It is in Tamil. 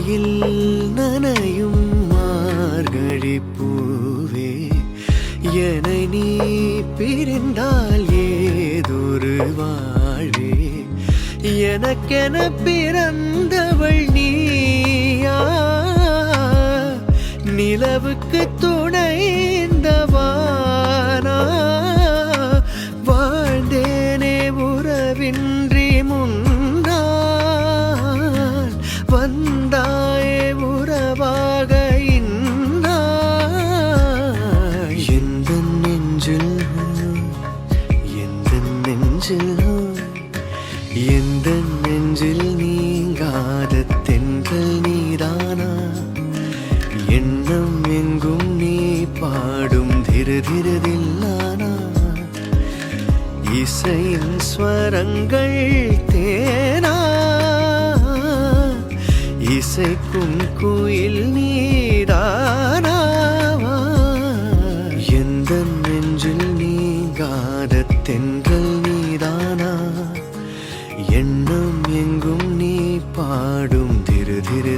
மழையில் நனையும் மார்கழி பூவே என்னை நீ பிரிந்தால் ஏதொரு வாழ்வே எனக்கென பிறந்தவள் நீயா நிலவுக்கு துணைந்தவானா வாழ்ந்தேனே உறவின்றி முன்னால் வந்தாயே உறவாக இன்னாய் எந்த நெஞ்சில் எந்த நெஞ்சில் நீங்காத தென்றல் நீதானா எண்ணம் எங்கும் நீ பாடும் திரு திருதில்லானா இசையின் ஸ்வரங்கள் தேனா இசைக்கும் குயில் நீதானாவா எந்த நெஞ்சில் நீங்காத தென்றல் நீதானா எண்ணம் எங்கும் நீ பாடும் திரு திரு